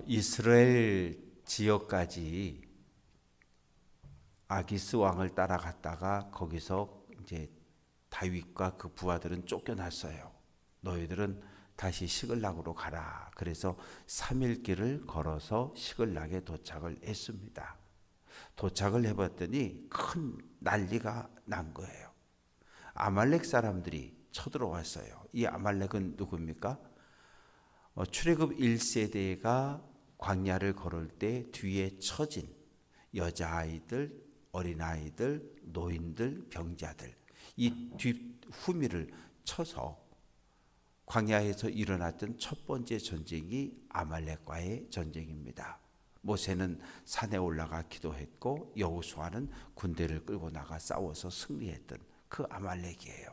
이스라엘 지역까지 아기스 왕을 따라갔다가 거기서 이제 다윗과 그 부하들은 쫓겨났어요. 너희들은 다시 시글락으로 가라. 그래서 3일 길을 걸어서 시글락에 도착을 했습니다. 도착을 해봤더니 큰 난리가 난 거예요. 아말렉 사람들이 쳐들어왔어요. 이 아말렉은 누굽니까? 출애굽 1세대가 광야를 걸을 때 뒤에 처진 여자아이들, 어린아이들, 노인들, 병자들, 이 뒷후미를 쳐서 광야에서 일어났던 첫 번째 전쟁이 아말렉과의 전쟁입니다. 모세는 산에 올라가 기도했고 여호수아는 군대를 끌고 나가 싸워서 승리했던 그 아말렉이에요.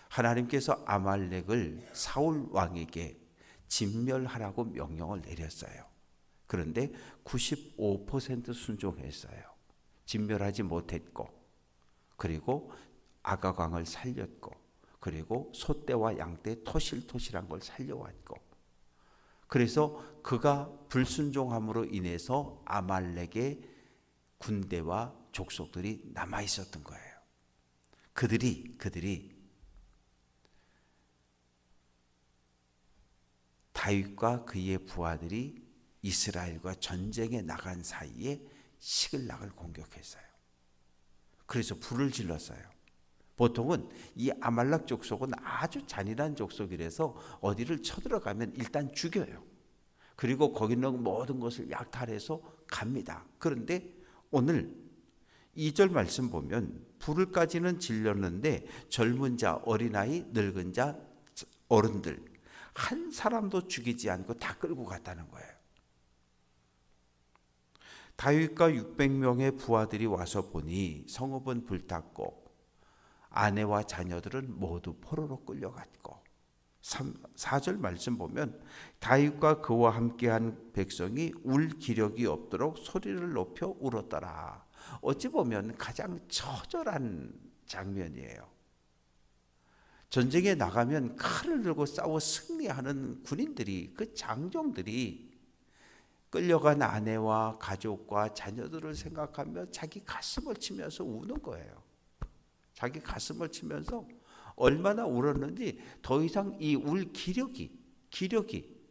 하나님께서 아말렉을 사울 왕에게 진멸하라고 명령을 내렸어요. 그런데 95% 순종했어요. 진멸하지 못했고, 그리고 아가광을 살렸고, 그리고 소떼와 양떼 토실토실한 걸 살려왔고, 그래서 그가 불순종함으로 인해서 아말렉의 군대와 족속들이 남아 있었던 거예요. 그들이 다윗과 그의 부하들이 이스라엘과 전쟁에 나간 사이에 시글락을 공격했어요. 그래서 불을 질렀어요. 보통은 이 아말렉 족속은 아주 잔인한 족속이라서 어디를 쳐들어가면 일단 죽여요. 그리고 거기 있는 모든 것을 약탈해서 갑니다. 그런데 오늘 2절 말씀 보면 불을까지는 질렀는데 젊은 자, 어린아이, 늙은 자, 어른들 한 사람도 죽이지 않고 다 끌고 갔다는 거예요. 다윗과 600명의 부하들이 와서 보니 성읍은 불탔고 아내와 자녀들은 모두 포로로 끌려갔고, 4절 말씀 보면 다윗과 그와 함께한 백성이 울 기력이 없도록 소리를 높여 울었더라. 어찌 보면 가장 처절한 장면이에요. 전쟁에 나가면 칼을 들고 싸워 승리하는 군인들이, 그 장정들이 끌려간 아내와 가족과 자녀들을 생각하며 자기 가슴을 치면서 우는 거예요. 자기 가슴을 치면서 얼마나 울었는지 더 이상 이 울 기력이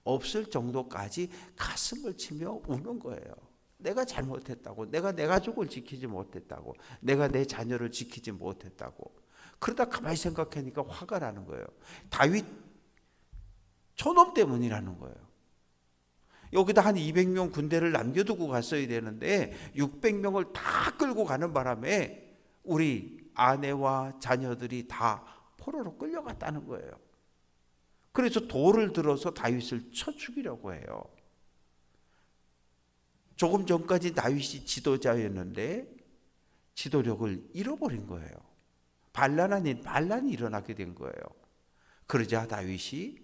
없을 정도까지 가슴을 치며 우는 거예요. 내가 잘못했다고, 내가 내 가족을 지키지 못했다고, 내가 내 자녀를 지키지 못했다고. 그러다 가만히 생각하니까 화가 나는 거예요. 다윗 저놈 때문이라는 거예요. 여기다 한 200명 군대를 남겨두고 갔어야 되는데 600명을 다 끌고 가는 바람에 우리 아내와 자녀들이 다 포로로 끌려갔다는 거예요. 그래서 돌을 들어서 다윗을 쳐 죽이려고 해요. 조금 전까지 다윗이 지도자였는데 지도력을 잃어버린 거예요. 반란 아닌 반란이 일어나게 된 거예요. 그러자 다윗이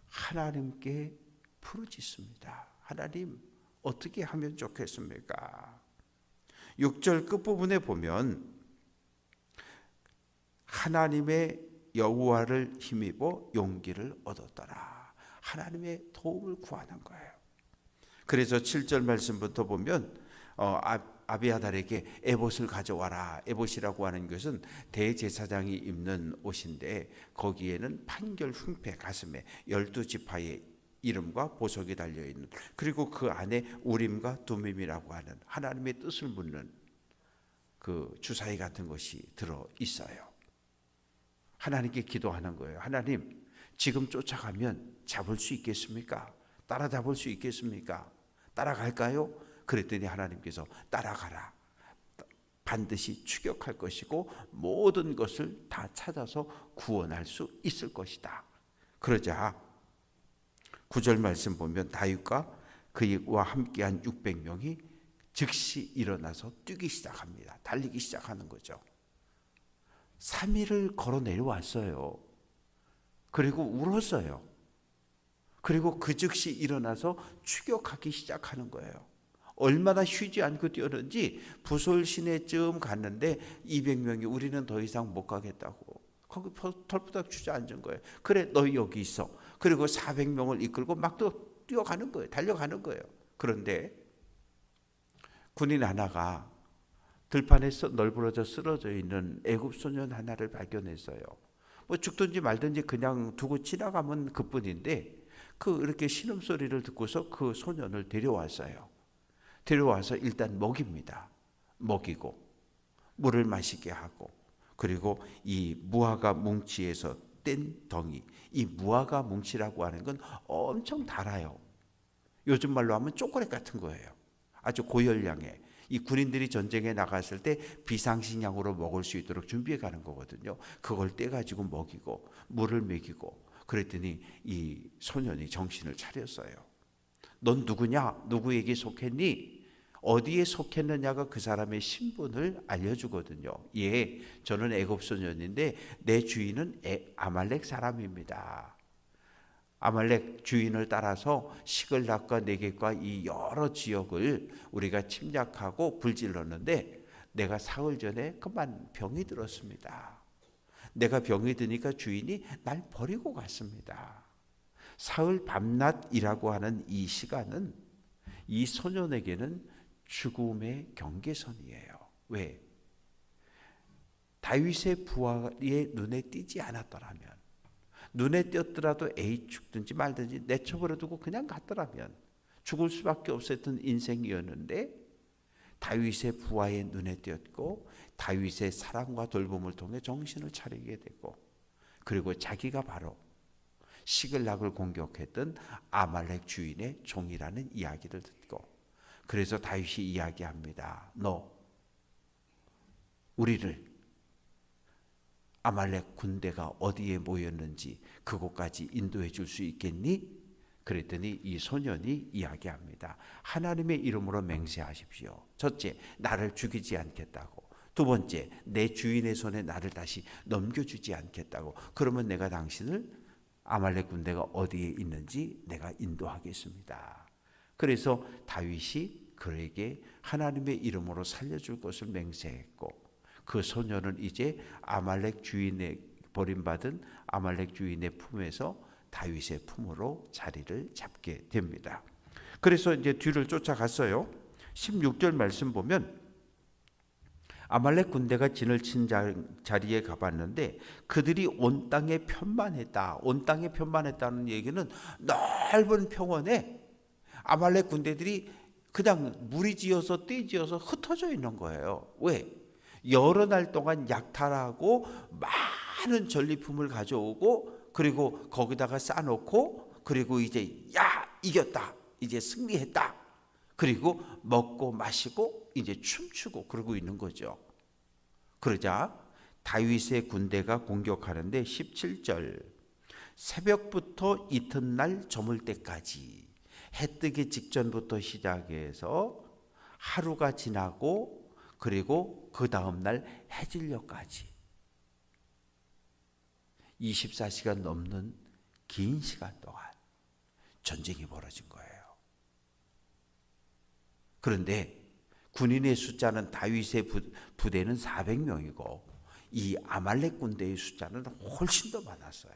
하나님께 부르짖습니다. 하나님, 어떻게 하면 좋겠습니까? 6절 끝부분에 보면 하나님의 여호와를 힘입어 용기를 얻었더라. 하나님의 도움을 구하는 거예요. 그래서 7절 말씀부터 보면 아비아달에게 에봇을 가져와라. 에봇이라고 하는 것은 대제사장이 입는 옷인데 거기에는 판결 흉패 가슴에 12지파의 이름과 보석이 달려있는, 그리고 그 안에 우림과 두밈이라고 하는 하나님의 뜻을 묻는 그 주사위 같은 것이 들어있어요. 하나님께 기도하는 거예요. 하나님, 지금 쫓아가면 잡을 수 있겠습니까? 따라잡을 수 있겠습니까? 따라갈까요? 그랬더니 하나님께서 따라가라. 반드시 추격할 것이고 모든 것을 다 찾아서 구원할 수 있을 것이다. 그러자 9절 말씀 보면 다윗과 그와 함께한 600명이 즉시 일어나서 뛰기 시작합니다. 달리기 시작하는 거죠. 3일을 걸어 내려왔어요. 그리고 울었어요. 그리고 그 즉시 일어나서 추격하기 시작하는 거예요. 얼마나 쉬지 않고 뛰었는지 부솔 시내쯤 갔는데 200명이 우리는 더 이상 못 가겠다고 거기 털푸닥 주저앉은 거예요. 그래, 너희 여기 있어. 그리고 400명을 이끌고 막 또 뛰어가는 거예요. 달려가는 거예요. 그런데 군인 하나가 들판에 널브러져 쓰러져 있는 애굽 소년 하나를 발견했어요. 뭐 죽든지 말든지 그냥 두고 지나가면 그뿐인데 이렇게 신음소리를 듣고서 그 소년을 데려왔어요. 데려와서 일단 먹입니다. 먹이고 물을 마시게 하고, 그리고 이 무화과 뭉치에서 뗀 덩이, 이 무화과 뭉치라고 하는 건 엄청 달아요. 요즘 말로 하면 초콜릿 같은 거예요. 아주 고열량의, 이 군인들이 전쟁에 나갔을 때 비상식량으로 먹을 수 있도록 준비해 가는 거거든요. 그걸 떼가지고 먹이고 물을 먹이고 그랬더니 이 소년이 정신을 차렸어요. 넌 누구냐? 누구에게 속했니? 어디에 속했느냐가 그 사람의 신분을 알려주거든요. 예, 저는 애굽 소년인데 내 주인은 아말렉 사람입니다. 아말렉 주인을 따라서 시글락과 네겝과 이 여러 지역을 우리가 침략하고 불질렀는데 내가 사흘 전에 그만 병이 들었습니다. 내가 병이 드니까 주인이 날 버리고 갔습니다. 사흘 밤낮이라고 하는 이 시간은 이 소년에게는 죽음의 경계선이에요. 왜? 다윗의 부활이 눈에 띄지 않았더라면, 눈에 띄었더라도 에이 죽든지 말든지 내쳐버려 두고 그냥 갔더라면 죽을 수밖에 없었던 인생이었는데, 다윗의 부활에 눈에 띄었고 다윗의 사랑과 돌봄을 통해 정신을 차리게 되고, 그리고 자기가 바로 시글락을 공격했던 아말렉 주인의 종이라는 이야기를 듣고, 그래서 다윗이 이야기합니다. 너 우리를 아말렉 군대가 어디에 모였는지 그곳까지 인도해 줄 수 있겠니? 그랬더니 이 소년이 이야기합니다. 하나님의 이름으로 맹세하십시오. 첫째, 나를 죽이지 않겠다고. 두 번째, 내 주인의 손에 나를 다시 넘겨주지 않겠다고. 그러면 내가 당신을 아말렉 군대가 어디에 있는지 내가 인도하겠습니다. 그래서 다윗이 그에게 하나님의 이름으로 살려줄 것을 맹세했고, 그 소년은 이제 아말렉 주인의 버림받은 아말렉 주인의 품에서 다윗의 품으로 자리를 잡게 됩니다. 그래서 이제 뒤를 쫓아갔어요. 16절 말씀 보면 아말렉 군대가 진을 친 자리에 가봤는데 그들이 온 땅에 편만했다. 온 땅에 편만했다는 얘기는 넓은 평원에 아말렉 군대들이 그냥 무리지어서 떼지어서 흩어져 있는 거예요. 왜? 여러 날 동안 약탈하고 많은 전리품을 가져오고, 그리고 거기다가 싸놓고, 그리고 이제 야 이겼다, 이제 승리했다, 그리고 먹고 마시고 이제 춤추고 그러고 있는 거죠. 그러자 다윗의 군대가 공격하는데 17절, 새벽부터 이튿날 저물 때까지 해 뜨기 직전부터 시작해서 하루가 지나고, 그리고 그 다음날 해질녘까지 24시간 넘는 긴 시간 동안 전쟁이 벌어진 거예요. 그런데 군인의 숫자는 다윗의 부대는 400명이고 이 아말렉 군대의 숫자는 훨씬 더 많았어요.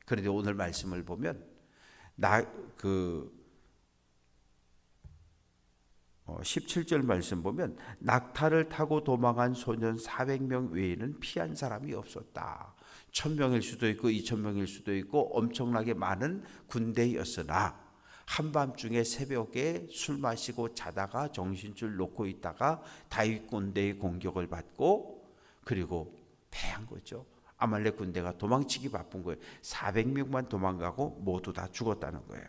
그런데 오늘 말씀을 보면 17절 말씀 보면 낙타를 타고 도망한 소년 400명 외에는 피한 사람이 없었다. 1000명일 수도 있고 2000명일 수도 있고 엄청나게 많은 군대였으나 한밤중에 새벽에 술 마시고 자다가 정신줄 놓고 있다가 다윗 군대의 공격을 받고, 그리고 패한 거죠. 아말렉 군대가 도망치기 바쁜 거예요. 400명만 도망가고 모두 다 죽었다는 거예요.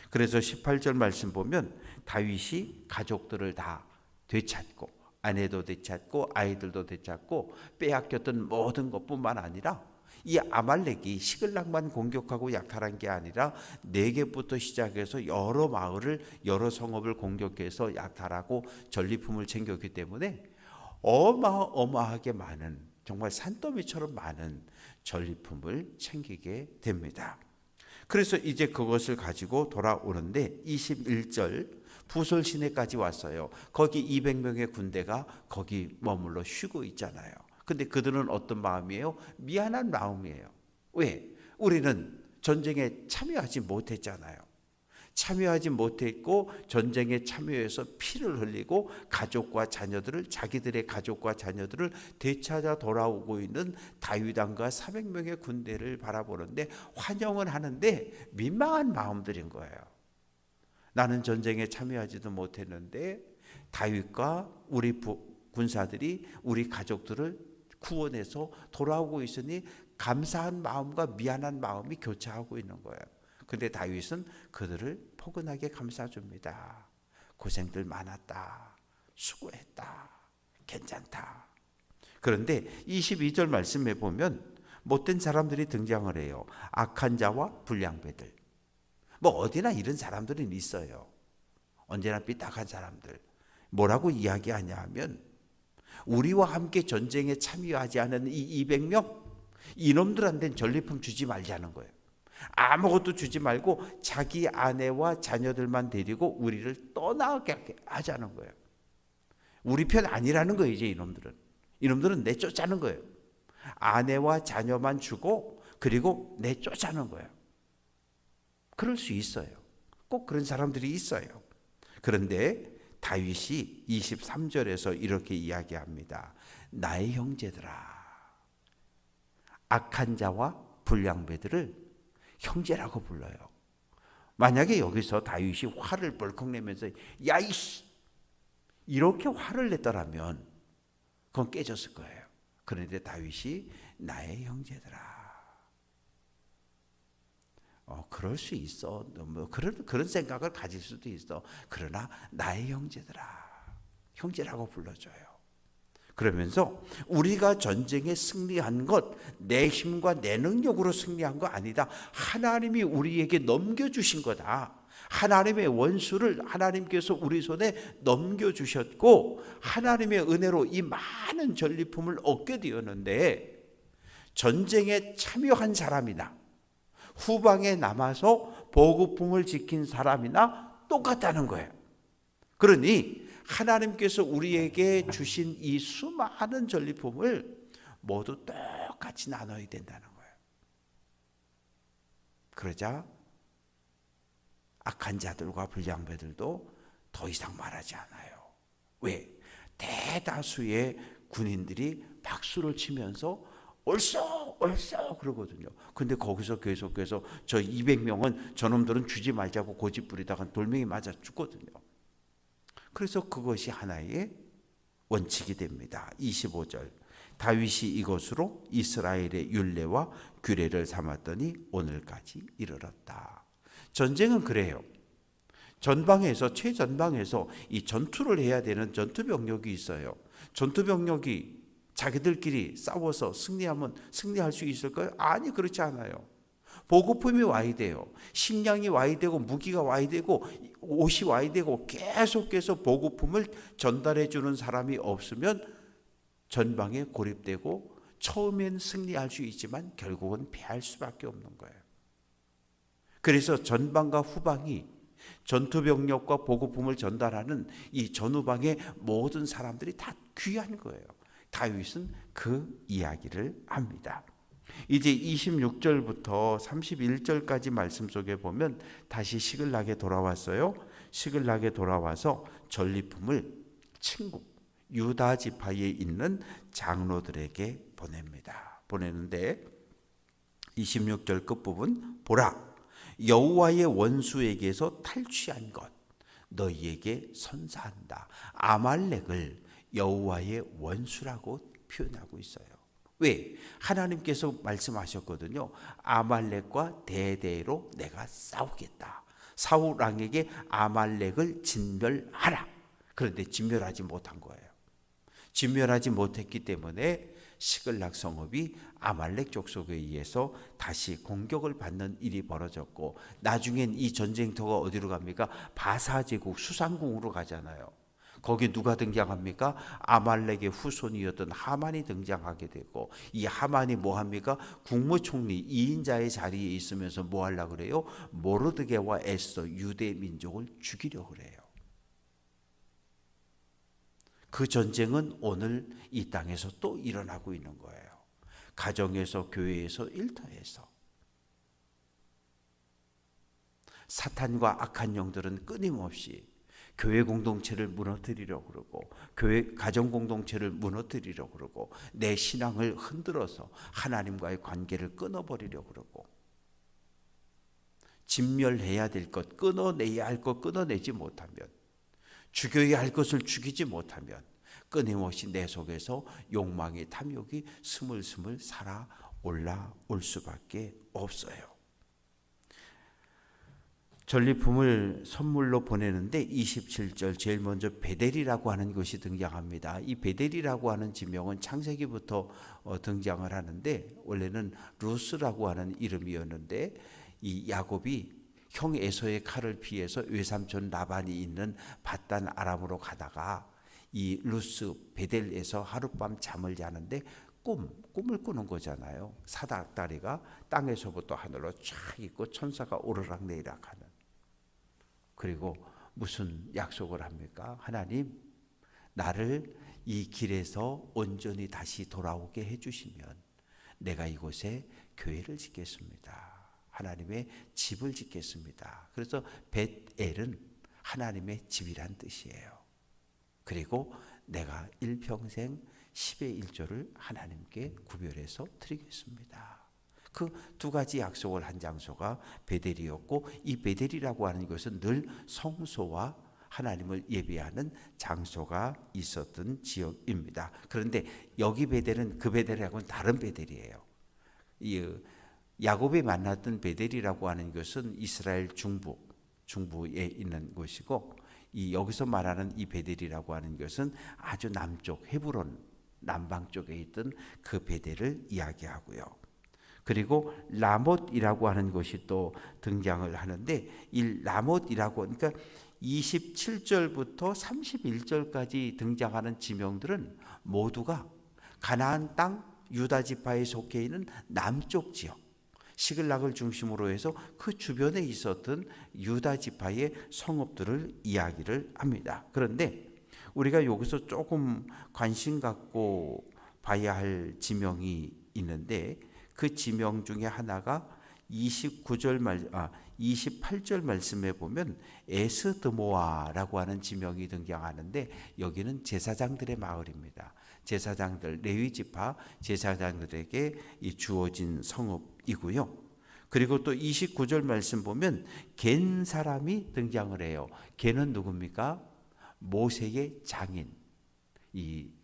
그래서 18절 말씀 보면 다윗이 가족들을 다 되찾고, 아내도 되찾고 아이들도 되찾고 빼앗겼던 모든 것뿐만 아니라 이 아말렉이 시글락만 공격하고 약탈한 게 아니라 네겝부터 시작해서 여러 마을을, 여러 성읍을 공격해서 약탈하고 전리품을 챙겼기 때문에 어마어마하게 많은, 정말 산더미처럼 많은 전리품을 챙기게 됩니다. 그래서 이제 그것을 가지고 돌아오는데 21절 부솔 시내까지 왔어요. 거기 200명의 군대가 거기 머물러 쉬고 있잖아요. 근데 그들은 어떤 마음이에요? 미안한 마음이에요. 왜? 우리는 전쟁에 참여하지 못했잖아요. 참여하지 못했고 전쟁에 참여해서 피를 흘리고 가족과 자녀들을 자기들의 가족과 자녀들을 되찾아 돌아오고 있는 다윗 왕과 400명의 군대를 바라보는데 환영은 하는데 민망한 마음들인 거예요. 나는 전쟁에 참여하지도 못했는데 다윗과 우리 군사들이 우리 가족들을 구원해서 돌아오고 있으니 감사한 마음과 미안한 마음이 교차하고 있는 거예요. 근데 다윗은 그들을 포근하게 감싸줍니다. 고생들 많았다. 수고했다. 괜찮다. 그런데 22절 말씀에 보면 못된 사람들이 등장을 해요. 악한 자와 불량배들. 뭐 어디나 이런 사람들은 있어요. 언제나 삐딱한 사람들. 뭐라고 이야기하냐 하면 우리와 함께 전쟁에 참여하지 않은 이 200명 이놈들한테는 전리품 주지 말자는 거예요. 아무것도 주지 말고 자기 아내와 자녀들만 데리고 우리를 떠나게 하자는 거예요. 우리 편 아니라는 거예요. 이제 이놈들은 내쫓자는 거예요. 아내와 자녀만 주고 그리고 내쫓자는 거예요. 그럴 수 있어요. 꼭 그런 사람들이 있어요. 그런데 다윗이 23절에서 이렇게 이야기합니다. 나의 형제들아, 악한 자와 불량배들을 형제라고 불러요. 만약에 여기서 다윗이 화를 벌컥 내면서 야 이씨 이렇게 화를 냈더라면 그건 깨졌을 거예요. 그런데 다윗이 나의 형제들아. 그럴 수 있어. 뭐 그런 생각을 가질 수도 있어. 그러나 나의 형제들아. 형제라고 불러줘요. 그러면서 우리가 전쟁에 승리한 것 내 힘과 내 능력으로 승리한 거 아니다. 하나님이 우리에게 넘겨주신 거다. 하나님의 원수를 하나님께서 우리 손에 넘겨주셨고 하나님의 은혜로 이 많은 전리품을 얻게 되었는데 전쟁에 참여한 사람이나 후방에 남아서 보급품을 지킨 사람이나 똑같다는 거예요. 그러니 하나님께서 우리에게 주신 이 수많은 전리품을 모두 똑같이 나눠야 된다는 거예요. 그러자 악한 자들과 불량배들도 더 이상 말하지 않아요. 왜? 대다수의 군인들이 박수를 치면서 옳소 옳소 그러거든요. 근데 거기서 계속해서 저 200명은 저놈들은 주지 말자고 고집 부리다가 돌멩이 맞아 죽거든요. 그래서 그것이 하나의 원칙이 됩니다. 25절 다윗이 이것으로 이스라엘의 율례와 규례를 삼았더니 오늘까지 이르렀다. 전쟁은 그래요. 전방에서 최전방에서 이 전투를 해야 되는 전투병력이 있어요. 전투병력이 자기들끼리 싸워서 승리하면 승리할 수 있을까요? 아니 그렇지 않아요. 보급품이 와야 돼요. 식량이 와야 되고 무기가 와야 되고 옷이 와야 되고 계속해서 보급품을 전달해 주는 사람이 없으면 전방에 고립되고 처음엔 승리할 수 있지만 결국은 패할 수밖에 없는 거예요. 그래서 전방과 후방이 전투병력과 보급품을 전달하는 이 전후방의 모든 사람들이 다 귀한 거예요. 다윗은 그 이야기를 합니다. 이제 26절부터 31절까지 말씀 속에 보면 다시 시글락에 돌아왔어요. 시글락에 돌아와서 전리품을 친구 유다 지파에 있는 장로들에게 보냅니다. 보내는데 26절 끝부분 보라 여호와의 원수에게서 탈취한 것 너희에게 선사한다. 아말렉을 여호와의 원수라고 표현하고 있어요. 왜? 하나님께서 말씀하셨거든요. 아말렉과 대대로 내가 싸우겠다. 사울 왕에게 아말렉을 진멸하라. 그런데 진멸하지 못한 거예요. 진멸하지 못했기 때문에 시글락 성읍이 아말렉 족속에 의해서 다시 공격을 받는 일이 벌어졌고 나중엔 이 전쟁터가 어디로 갑니까? 바사 제국 수상궁으로 가잖아요. 거기 누가 등장합니까? 아말렉의 후손이었던 하만이 등장하게 되고 이 하만이 뭐합니까? 국무총리 2인자의 자리에 있으면서 뭐 하려고 그래요? 모르드게와 에스더 유대 민족을 죽이려고 그래요. 그 전쟁은 오늘 이 땅에서 또 일어나고 있는 거예요. 가정에서 교회에서 일터에서 사탄과 악한 영들은 끊임없이 교회 공동체를 무너뜨리려고 그러고 교회 가정 공동체를 무너뜨리려고 그러고 내 신앙을 흔들어서 하나님과의 관계를 끊어버리려고 그러고 진멸해야 될 것, 끊어내야 할 것 끊어내지 못하면, 죽여야 할 것을 죽이지 못하면 끊임없이 내 속에서 욕망의 탐욕이 스물스물 살아 올라올 수밖에 없어요. 전리품을 선물로 보내는데 27절 제일 먼저 베델이라고 하는 것이 등장합니다. 이 베델이라고 하는 지명은 창세기부터 등장을 하는데 원래는 루스라고 하는 이름이었는데 이 야곱이 형 에서의 칼을 피해서 외삼촌 라반이 있는 밧단 아람으로 가다가 이 루스 베델에서 하룻밤 잠을 자는데 꿈을 꾸는 거잖아요. 사닥다리가 땅에서부터 하늘로 쫙 있고 천사가 오르락 내리락 하는. 그리고 무슨 약속을 합니까? 하나님, 나를 이 길에서 온전히 다시 돌아오게 해주시면 내가 이곳에 교회를 짓겠습니다. 하나님의 집을 짓겠습니다. 그래서 벳엘은 하나님의 집이란 뜻이에요. 그리고 내가 일평생 10의 1조를 하나님께 구별해서 드리겠습니다. 그 두 가지 약속을 한 장소가 베델이었고, 이 베델이라고 하는 것은 늘 성소와 하나님을 예배하는 장소가 있었던 지역입니다. 그런데 여기 베델은 그 베델하고는 다른 베델이에요. 이 야곱이 만났던 베델이라고 하는 것은 이스라엘 중부에 있는 곳이고, 이 여기서 말하는 이 베델이라고 하는 것은 아주 남쪽 헤브론 남방 쪽에 있던 그 베델을 이야기하고요. 그리고 라못이라고 하는 것이 또 등장을 하는데, 이 라못이라고, 그러니까 27절부터 31절까지 등장하는 지명들은 모두가 가나안 땅 유다 지파에 속해 있는 남쪽 지역, 시글락을 중심으로 해서 그 주변에 있었던 유다 지파의 성읍들을 이야기를 합니다. 그런데 우리가 여기서 조금 관심 갖고 봐야 할 지명이 있는데, 그 지명 중에 하나가 28절 말씀에 보면 에스드모아라고 하는 지명이 등장하는데, 여기는 제사장들의 마을입니다. 제사장들, 레위 지파 제사장들에게 주어진 성읍이고요. 그리고 또 29절 말씀 보면 겐 사람이 등장을 해요. 겐은 누굽니까? 모세의 장인.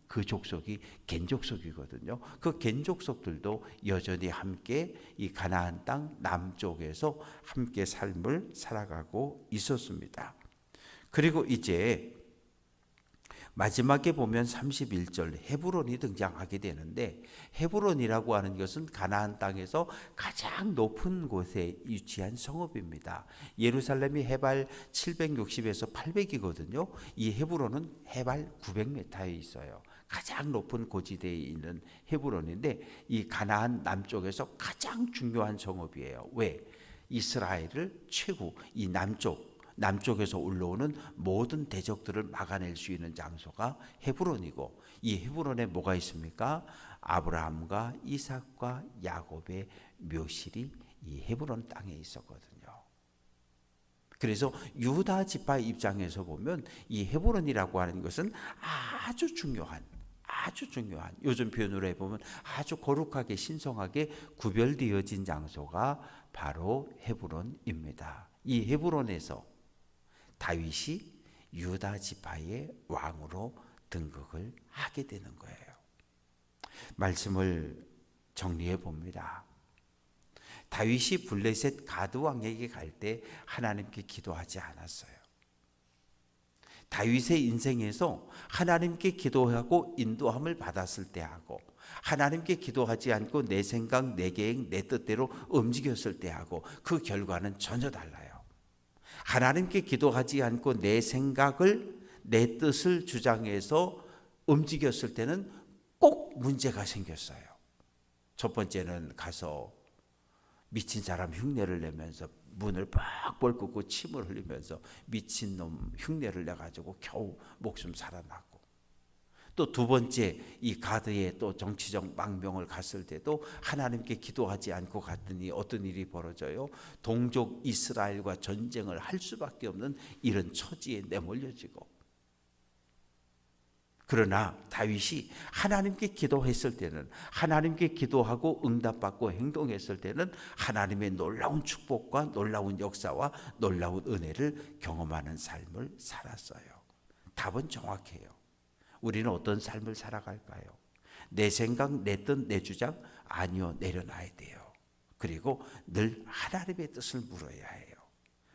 그 족속이 겐 족속이거든요. 그 겐 족속들도 여전히 함께 이 가나안 땅 남쪽에서 함께 삶을 살아가고 있었습니다. 그리고 이제 마지막에 보면 31절 헤브론이 등장하게 되는데, 헤브론이라고 하는 것은 가나안 땅에서 가장 높은 곳에 위치한 성읍입니다. 예루살렘이 해발 760에서 800이거든요. 이 헤브론은 해발 900m에 있어요. 가장 높은 고지대에 있는 헤브론인데, 이 가나안 남쪽에서 가장 중요한 성읍이에요. 왜? 이스라엘을 최고 이 남쪽에서 올라오는 모든 대적들을 막아낼 수 있는 장소가 헤브론이고, 이 헤브론에 뭐가 있습니까? 아브라함과 이삭과 야곱의 묘실이 이 헤브론 땅에 있었거든요. 그래서 유다 지파 입장에서 보면 이 헤브론이라고 하는 것은 아주 중요한, 요즘 표현으로 해보면 아주 거룩하게 신성하게 구별되어진 장소가 바로 헤브론입니다. 이 헤브론에서 다윗이 유다 지파의 왕으로 등극을 하게 되는 거예요. 말씀을 정리해 봅니다. 다윗이 블레셋 가드 왕에게 갈 때 하나님께 기도하지 않았어요. 다윗의 인생에서 하나님께 기도하고 인도함을 받았을 때 하고, 하나님께 기도하지 않고 내 생각, 내 계획, 내 뜻대로 움직였을 때 하고 그 결과는 전혀 달라요. 하나님께 기도하지 않고 내 생각을, 내 뜻을 주장해서 움직였을 때는 꼭 문제가 생겼어요. 첫 번째는 가서 미친 사람 흉내를 내면서 문을 빡 긁고 침을 흘리면서 미친놈 흉내를 내가지고 겨우 목숨 살아났고, 또 두 번째 이 가드의 또 정치적 망명을 갔을 때도 하나님께 기도하지 않고 갔더니 어떤 일이 벌어져요? 동족 이스라엘과 전쟁을 할 수밖에 없는 이런 처지에 내몰려지고, 그러나 다윗이 하나님께 기도했을 때는, 하나님께 기도하고 응답받고 행동했을 때는 하나님의 놀라운 축복과 놀라운 역사와 놀라운 은혜를 경험하는 삶을 살았어요. 답은 정확해요. 우리는 어떤 삶을 살아갈까요? 내 생각, 내 뜻, 내 주장? 아니요, 내려놔야 돼요. 그리고 늘 하나님의 뜻을 물어야 해요.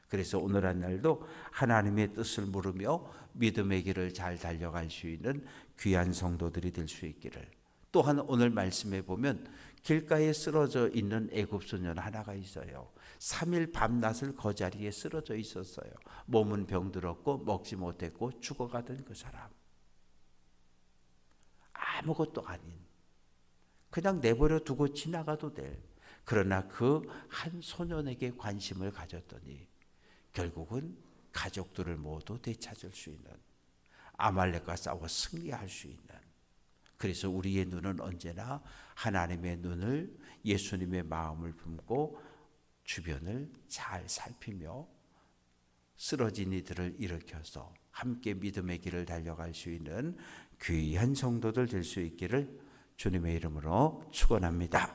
그래서 오늘 한 날도 하나님의 뜻을 물으며 믿음의 길을 잘 달려갈 수 있는 귀한 성도들이 될 수 있기를. 또한 오늘 말씀에 보면 길가에 쓰러져 있는 애굽 소년 하나가 있어요. 3일 밤낮을 그 자리에 쓰러져 있었어요. 몸은 병들었고 먹지 못했고 죽어가던 그 사람, 아무것도 아닌, 그냥 내버려 두고 지나가도 될, 그러나 그 한 소년에게 관심을 가졌더니 결국은 가족들을 모두 되찾을 수 있는, 아말렉과 싸워 승리할 수 있는. 그래서 우리의 눈은 언제나 하나님의 눈을, 예수님의 마음을 품고 주변을 잘 살피며 쓰러진 이들을 일으켜서 함께 믿음의 길을 달려갈 수 있는 귀한 성도들 될 수 있기를 주님의 이름으로 축원합니다.